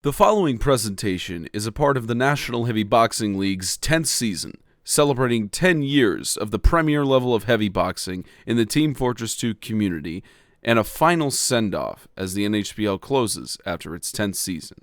The following presentation is a part of the National Heavy Boxing League's 10th season, celebrating 10 years of the premier level of heavy boxing in the Team Fortress 2 community, and a final send-off as the NHBL closes after its 10th season.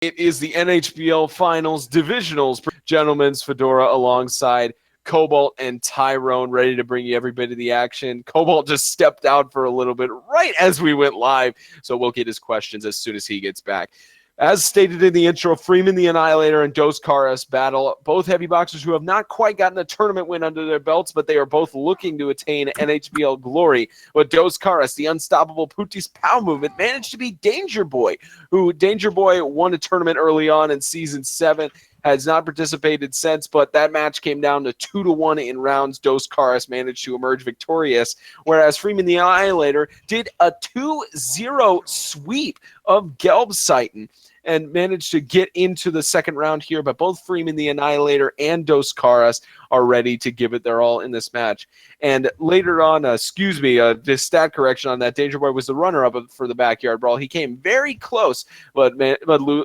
It is the NHBL Finals Divisionals. Gentlemen's Fedora alongside Cobalt and Tyrone, ready to bring you every bit of the action. Cobalt just stepped out for a little bit right as we went live, so we'll get his questions as soon as he gets back. As stated in the intro, Freeman the Annihilator and Dos Caras battle. Both heavy boxers who have not quite gotten a tournament win under their belts, but they are both looking to attain NHBL glory. But Dos Caras, the unstoppable Putis Pow movement, managed to beat Danger Boy, who Danger Boy won a tournament early on in Season 7, has not participated since, but that match came down to 2-1 in rounds. Dos Caras managed to emerge victorious, whereas Freeman the Annihilator did a 2-0 sweep of Gelbseiten and managed to get into the second round here, but both Freeman the Annihilator and Dos Caras are ready to give it their all in this match. And later on, this stat correction on that, Danger Boy was the runner-up for the Backyard Brawl. He came very close, but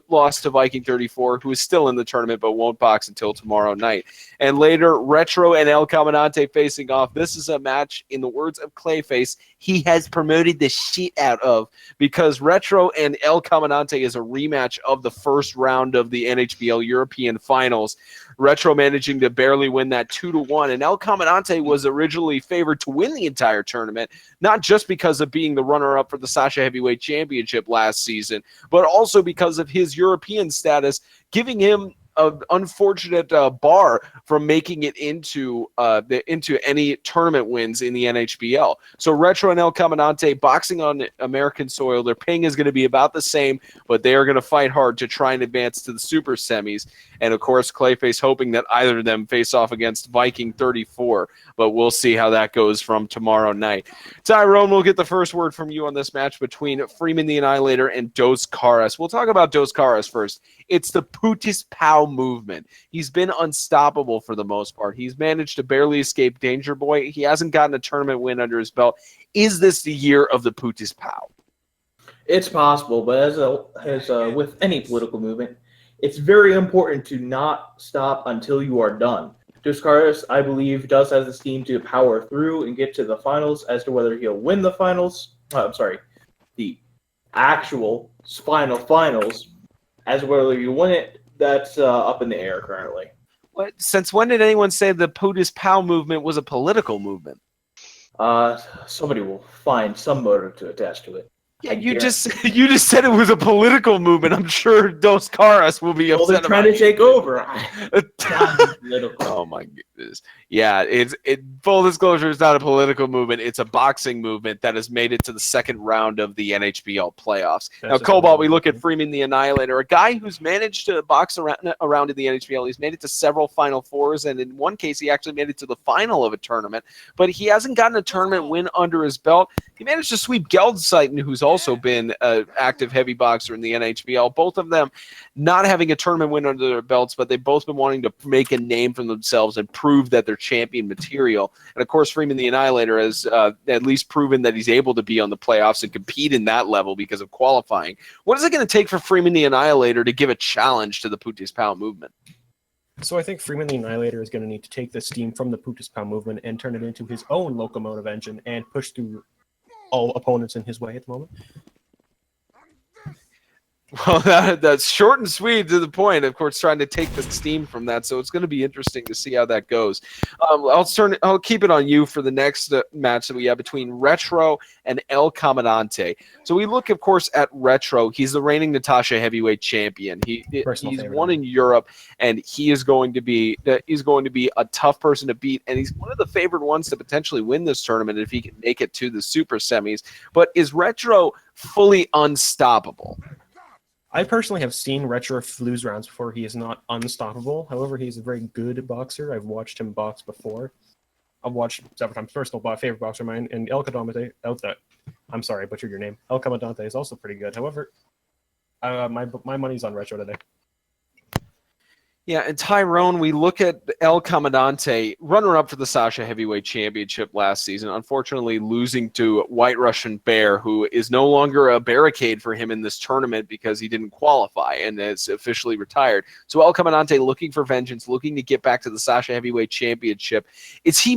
lost to Viking 34, who is still in the tournament but won't box until tomorrow night. And later, Retro and El Comandante facing off. This is a match, in the words of Clayface, he has promoted the shit out of, because Retro and El Comandante is a rematch of the first round of the NHBL European Finals. Retro managing to barely win that 2-1, and El Comandante was originally favored to win the entire tournament, not just because of being the runner-up for the Sasha Heavyweight Championship last season, but also because of his European status, giving him an unfortunate bar from making it into any tournament wins in the NHBL. So Retro and El Comandante boxing on American soil. Their ping is going to be about the same, but they are going to fight hard to try and advance to the super semis. And of course, Clayface hoping that either of them face off against Viking 34, but we'll see how that goes from tomorrow night. Tyrone, we'll get the first word from you on this match between Freeman the Annihilator and Dos Caras. We'll talk about Dos Caras first. It's the Putis Pow movement. He's been unstoppable for the most part. He's managed to barely escape Danger Boy. He hasn't gotten a tournament win under his belt. Is this the year of the Putis Pow? It's possible, but as with any political movement, it's very important to not stop until you are done. Dos Caras, I believe, does have the steam to power through and get to the finals. As to whether he'll win the finals, the actual finals, as whether you win it, that's up in the air currently. Since when did anyone say the Putis Pow movement was a political movement? Somebody will find some motive to attach to it. Yeah, you just said it was a political movement. I'm sure Dos Caras will be upset. They're trying to take over. Oh my goodness! Yeah, full disclosure, it's not a political movement. It's a boxing movement that has made it to the second round of the NHBL playoffs. Now, Cobalt, we look at Freeman the Annihilator, a guy who's managed to box around in the NHBL. He's made it to several Final Fours, and in one case, he actually made it to the final of a tournament. But he hasn't gotten a tournament win under his belt. He managed to sweep Gelbseiten, who's also been an active heavy boxer in the NHBL. Both of them not having a tournament win under their belts, but they've both been wanting to make a name for themselves and prove that they're champion material. And of course, Freeman the Annihilator has at least proven that he's able to be on the playoffs and compete in that level because of qualifying. What is it going to take for Freeman the Annihilator to give a challenge to the Putis Pow movement? So I think Freeman the Annihilator is going to need to take the steam from the Putis Pow movement and turn it into his own locomotive engine and push through all opponents in his way at the moment. Well, that's short and sweet to the point. Of course, trying to take the steam from that, so it's going to be interesting to see how that goes. I'll keep it on you for the next match that we have between Retro and El Comandante. So we look, of course, at Retro. He's the reigning Natasha Heavyweight Champion. He's won in Europe, and he is going to be a tough person to beat. And he's one of the favored ones to potentially win this tournament if he can make it to the super semis. But is Retro fully unstoppable? I personally have seen Retro lose rounds before. He is not unstoppable. However, he's a very good boxer. I've watched him box before. I've watched several times. Personal favorite boxer of mine. And El Comandante, I'm sorry, I butchered your name. El Comandante is also pretty good. However, my money's on Retro today. Yeah, and Tyrone, we look at El Comandante, runner-up for the Sasha Heavyweight Championship last season, unfortunately losing to White Russian Bear, who is no longer a barricade for him in this tournament because he didn't qualify and is officially retired. So El Comandante looking for vengeance, looking to get back to the Sasha Heavyweight Championship. Is he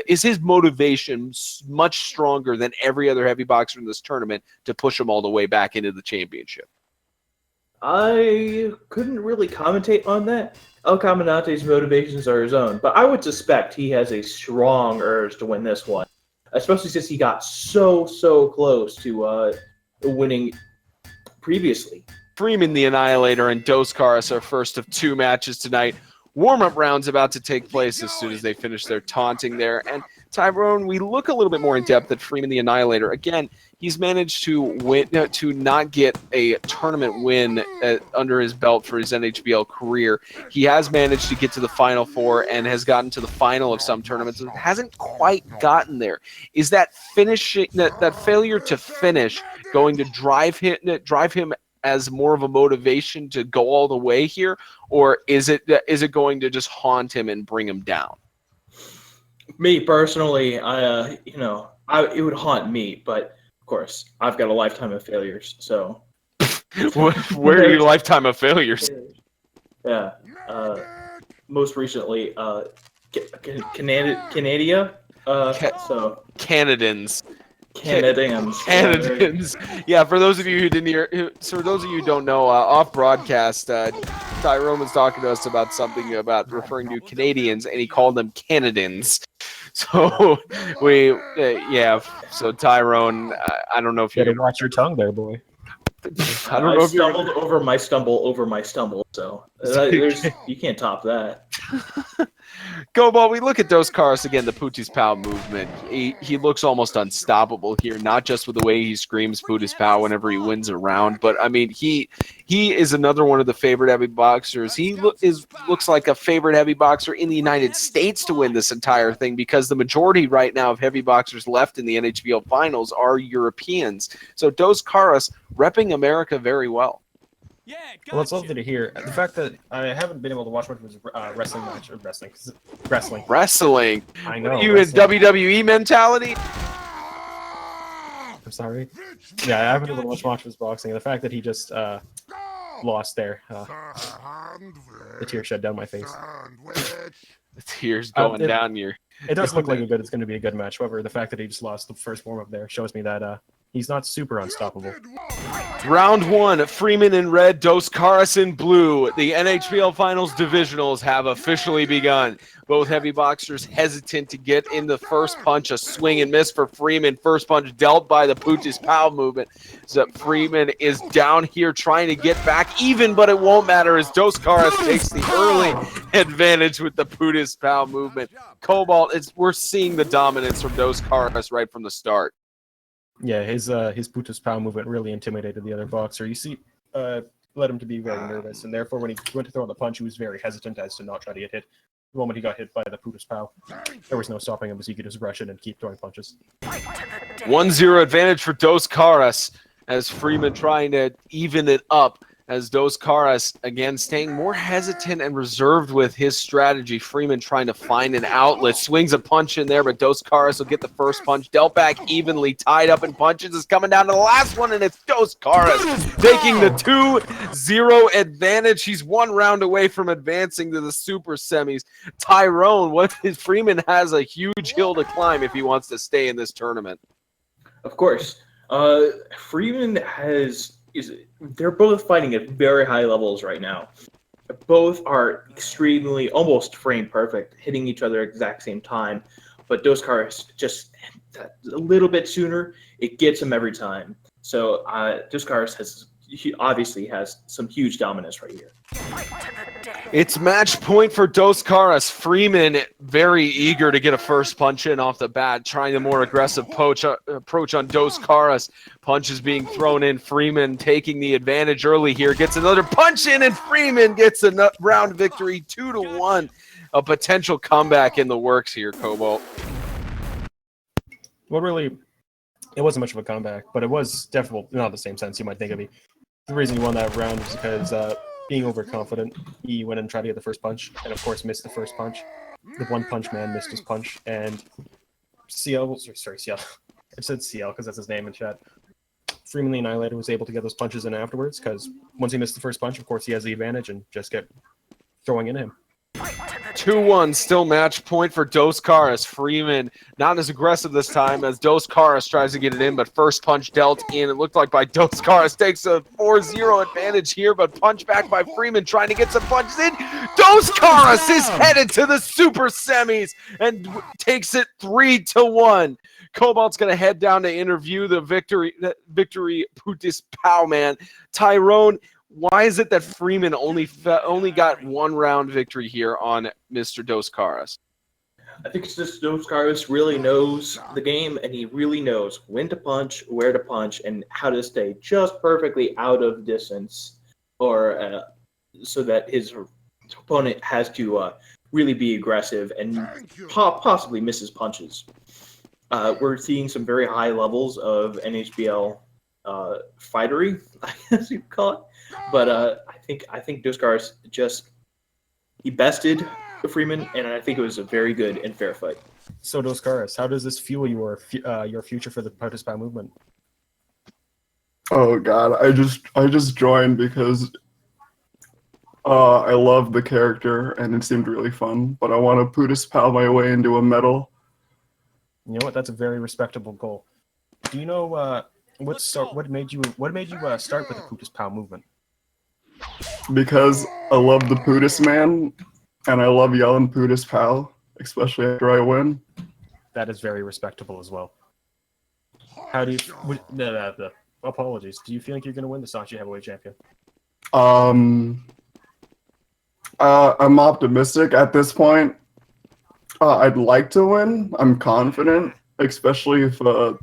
is his motivation much stronger than every other heavy boxer in this tournament to push him all the way back into the championship? I couldn't really commentate on that. El Comandante's motivations are his own, but I would suspect he has a strong urge to win this one, especially since he got so close to winning previously. Freeman the Annihilator and Dos Caras are first of 2 matches tonight. Warm-up rounds about to take place as soon as they finish their taunting there. And Tyrone, we look a little bit more in depth at Freeman the Annihilator. Again, he's managed to win, to not get a tournament win under his belt for his NHBL career. He has managed to get to the Final Four and has gotten to the final of some tournaments and hasn't quite gotten there. Is that finishing that failure to finish going to drive him as more of a motivation to go all the way here, or is it going to just haunt him and bring him down? Me personally, it would haunt me, but of course, I've got a lifetime of failures. So, where are your lifetime of failures? Yeah, most recently, Canada. So Canadians. Canadians. Yeah, for those of you who didn't hear, for those of you who don't know, off broadcast, Tyrone was talking to us about something about referring to Canadians, and he called them Canadians. So so Tyrone, I don't know if you better watch your tongue there, boy. I don't know if stumbled over my stumble. So you can't top that. Go ball. We look at Dos Caras again, the Putis Pau movement. He looks almost unstoppable here, not just with the way he screams Putis Pau whenever he wins a round, but I mean he is another one of the favorite heavy boxers. He looks like a favorite heavy boxer in the United States to win this entire thing because the majority right now of heavy boxers left in the NHBL Finals are Europeans. So Dos Caras repping America very well. Yeah, gotcha. Well, it's lovely to hear. The fact that I haven't been able to watch much of his wrestling match or wrestling. I know. What you in WWE mentality? I'm sorry. Yeah, I haven't been able to watch much of his boxing. The fact that he just lost there, the tears shed down my face. The tears going down your. It does look like it's going to be a good match. However, the fact that he just lost the first warm up there shows me that he's not super unstoppable. Round 1, Freeman in red, Dos Caras in blue. The NHBL Finals Divisionals have officially begun. Both heavy boxers hesitant to get in the first punch. A swing and miss for Freeman. First punch dealt by the Putis Pau movement. So Freeman is down here trying to get back even, but it won't matter as Dos Caras takes the early advantage with the Putis Pau movement. Cobalt, we're seeing the dominance from Dos Caras right from the start. Yeah, his Putis Pau movement really intimidated the other boxer. You see, led him to be very nervous, and therefore when he went to throw the punch, he was very hesitant as to not try to get hit. The moment he got hit by the Putis Pau, there was no stopping him as he could just rush in and keep throwing punches. 1-0 advantage for Dos Caras as Freeman trying to even it up. As Dos Caras, again, staying more hesitant and reserved with his strategy. Freeman trying to find an outlet. Swings a punch in there, but Dos Caras will get the first punch. Dealt back evenly, tied up in punches. Is coming down to the last one, and it's Dos Caras taking the 2-0 advantage. He's 1 round away from advancing to the super semis. Tyrone, Freeman has a huge hill to climb if he wants to stay in this tournament. Of course. Freeman they're both fighting at very high levels right now. Both are extremely, almost frame perfect, hitting each other at the exact same time. But Dos Caras just a little bit sooner, it gets him every time. So Dos Caras obviously has some huge dominance right here. It's match point for Dos Caras. Freeman very eager to get a first punch in off the bat, trying a more aggressive approach on Dos Caras. Punches being thrown in. Freeman taking the advantage early here. Gets another punch in, and Freeman gets a round victory, 2-1. A potential comeback in the works here, Cobalt. Well, really, it wasn't much of a comeback, but it was definitely not the same sense you might think of it. The reason he won that round is because being overconfident, he went and tried to get the first punch, and of course missed the first punch. The one punch man missed his punch, and CL, sorry, CL. I said CL because that's his name in chat. Freeman the Annihilator was able to get those punches in afterwards because once he missed the first punch, of course, he has the advantage and just kept throwing into him. 2-1, still match point for Dos Caras. Freeman not as aggressive this time as Dos Caras tries to get it in, but first punch dealt in. It looked like by Dos Caras takes a 4-0 advantage here, but punch back by Freeman trying to get some punches in. Dos Caras is headed to the super semis and takes it 3-1. Cobalt's going to head down to interview the victory Putis Pow man. Tyrone, why is it that Freeman only got one round victory here on Mr. Dos Caras? I think it's just Dos Caras really knows the game, and he really knows when to punch, where to punch, and how to stay just perfectly out of distance, or so that his opponent has to really be aggressive and possibly miss his punches. We're seeing some very high levels of NHBL fightery, I guess you'd call it. But I think Dos Caras he bested Freeman, and I think it was a very good and fair fight. So Dos Caras, how does this fuel your future for the Putis Pow movement? Oh God, I just joined because I love the character and it seemed really fun. But I want to Putis Pow my way into a medal. You know what? That's a very respectable goal. Do you know what made you start with the Putis Pow movement? Because I love the Putis man, and I love yelling Putis Pow, especially after I win. That is very respectable as well. How do you? Apologies. Do you feel like you're going to win the Sashi Heavyweight Champion? I'm optimistic at this point. I'd like to win. I'm confident, especially if the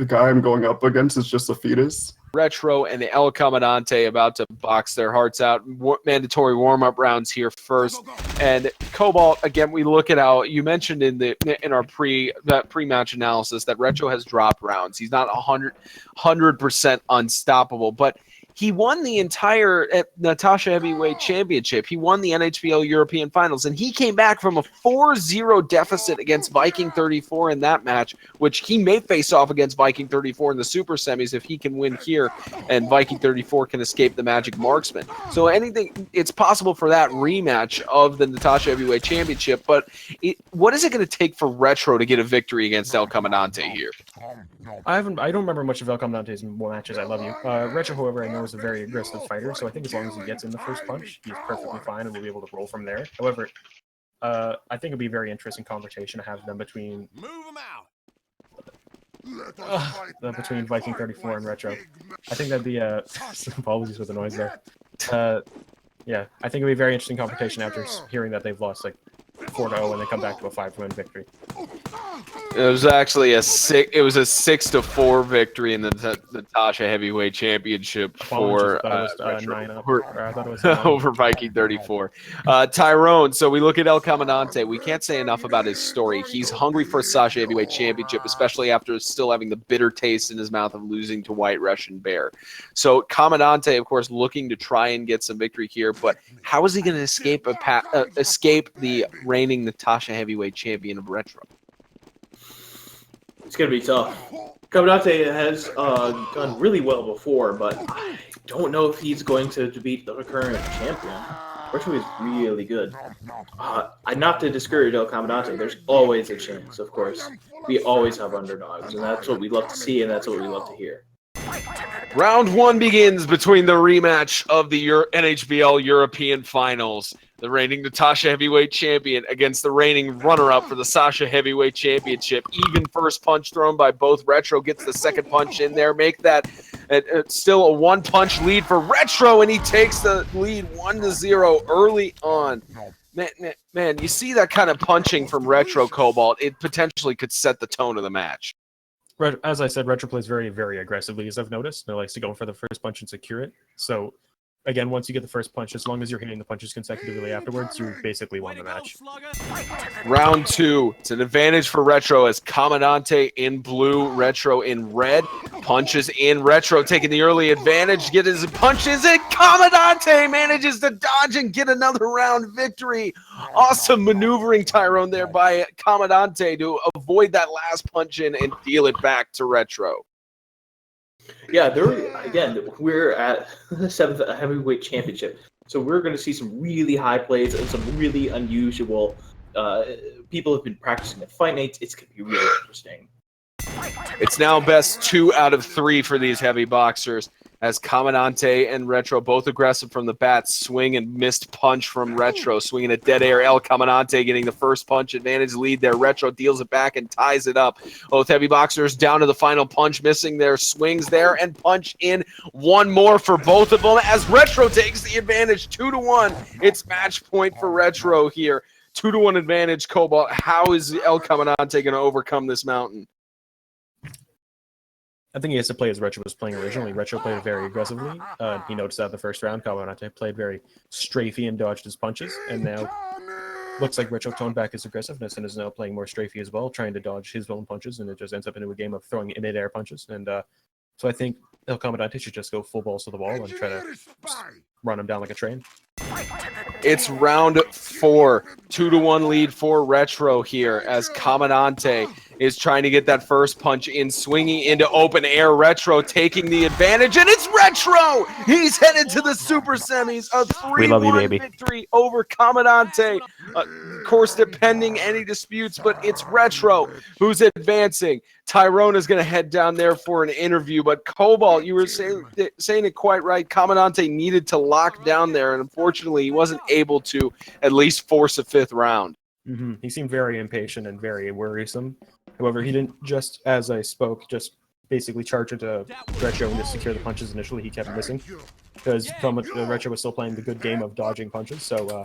guy I'm going up against is just a fetus. Retro and the El Comandante about to box their hearts out. Mandatory warm-up rounds here first. And Cobalt, again, we look at how you mentioned in our pre-match analysis that Retro has dropped rounds. He's not 100% unstoppable, but he won the entire Natasha Heavyweight Championship. He won the NHBL European Finals, and he came back from a 4-0 deficit against Viking 34 in that match, which he may face off against Viking 34 in the Super Semis if he can win here, and Viking 34 can escape the Magic Marksman. So it's possible for that rematch of the Natasha Heavyweight Championship, but what is it going to take for Retro to get a victory against El Comandante here? I don't remember much of El Comandante's matches. I love you. Retro, however, I know is a very aggressive fighter, so I think as long as he gets in the first punch, he's perfectly fine and will be able to roll from there. However, I think it'd be a very interesting conversation to have them between between Viking 34 and Retro. I think that'd be apologies for the noise there. Yeah, I think it'd be a very interesting confrontation after hearing that they've lost like 4-0 and they come back to a 5-win victory. It was actually a 6-4 victory in the Natasha Heavyweight Championship for over Viking 34. Tyrone, so we look at El Comandante. We can't say enough about his story. He's hungry for a Sasha Heavyweight Championship, especially after still having the bitter taste in his mouth of losing to White Russian Bear. So Comandante, of course, looking to try and get some victory here, but how is he going to escape the reigning Natasha Heavyweight Champion of Retro? It's going to be tough. Comandante has done really well before, but I don't know if he's going to beat the current champion. Retro is really good. Not to discourage El Comandante, there's always a chance, of course. We always have underdogs, and that's what we love to see, and that's what we love to hear. Round one begins between the rematch of the NHBL European Finals. The reigning Natasha Heavyweight Champion against the reigning runner-up for the Sasha Heavyweight Championship. Even first punch thrown by both. Retro gets the second punch in there. Make that still a one-punch lead for Retro, and he takes the lead 1-0 early on. Man, you see that kind of punching from Retro, Cobalt. It potentially could set the tone of the match. As I said, Retro plays very, very aggressively, as I've noticed. He likes to go for the first punch and secure it. So, again, once you get the first punch, as long as you're hitting the punches consecutively afterwards, you basically won the match. Round two. It's an advantage for Retro as Comandante in blue, Retro in red. Punches in. Retro taking the early advantage. Get his punches in. Commandante manages to dodge and get another round victory. Awesome maneuvering, Tyrone, there by Commandante to avoid that last punch in and deal it back to Retro. Yeah, we're at the 7th heavyweight championship, so we're going to see some really high plays and some really unusual. People have been practicing the fight nights. It's going to be really interesting. It's now best 2 out of 3 for these heavy boxers, as Commandante and Retro both aggressive from the bat. Swing and missed punch from Retro. Swinging a dead air. El Commandante getting the first punch advantage lead there. Retro deals it back and ties it up. Both heavy boxers down to the final punch, missing their swings there, and punch in one more for both of them as Retro takes the advantage 2-1. It's match point for Retro here. 2-1 advantage, Cobalt. How is El Commandante going to overcome this mountain? I think he has to play as Retro was playing originally. Retro played very aggressively. He noticed that in the first round. Commandante played very strafey and dodged his punches. And now looks like Retro toned back his aggressiveness and is now playing more strafey as well, trying to dodge his own punches. And it just ends up into a game of throwing mid-air punches. And so I think El Commandante should just go full balls to the wall and try to run him down like a train. It's round 4. 2-1 lead for Retro here as Commandante is trying to get that first punch in, swinging into open air. Retro taking the advantage, and it's Retro! He's headed to the super semis. A 3-1 victory over Commandante. Of course, depending any disputes, but it's Retro who's advancing. Tyrone is going to head down there for an interview, but Cobalt, you were saying it quite right. Commandante needed to lock down there, and unfortunately, he wasn't able to at least force a 5th round. Mm-hmm. He seemed very impatient and very worrisome. However, he didn't just, as I spoke, just basically charge into Retro and just secure the punches initially. He kept missing because Retro was still playing the good game of dodging punches. So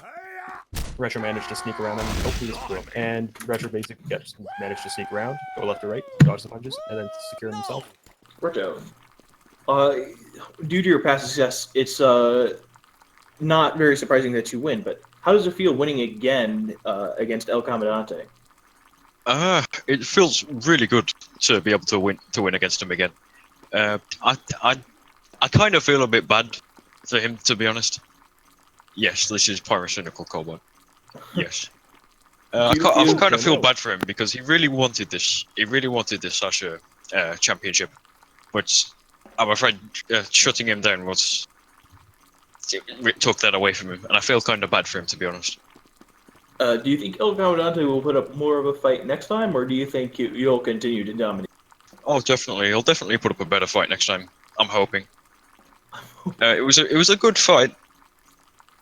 Retro managed to sneak around and hopefully this blew up. And Retro basically managed to sneak around, go left or right, dodge the punches, and then secure himself. Retro, due to your past success, it's not very surprising that you win, but how does it feel winning again against El Commandante? It feels really good to be able to win against him again. I kind of feel a bit bad for him, to be honest. Yes, this is pyrocynical Cobalt. Yes. I kind of feel bad for him because he really wanted this. He really wanted this Sasha championship, but I'm afraid shutting him down took that away from him, and I feel kind of bad for him, to be honest. Do you think El Commandante will put up more of a fight next time, or do you think you'll continue to dominate? Oh, definitely. He'll definitely put up a better fight next time. I'm hoping. It was a good fight,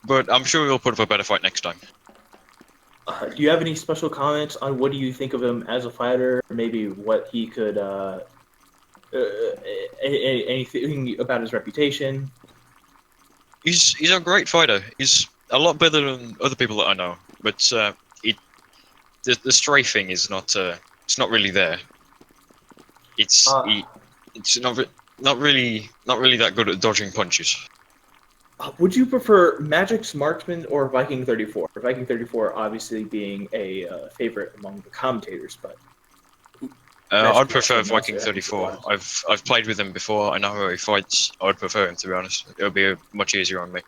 but I'm sure he'll put up a better fight next time. Do you have any special comments on what do you think of him as a fighter, or maybe what he could, anything about his reputation? He's a great fighter. He's a lot better than other people that I know, but the strafing is not really there. It's not really that good at dodging punches. Would you prefer Magic's Marksman or Viking 34? Viking 34 obviously being a favorite among the commentators, but I'd prefer Viking 34. I've played with him before. I know how he fights. I'd prefer him, to be honest. It'll be much easier on me.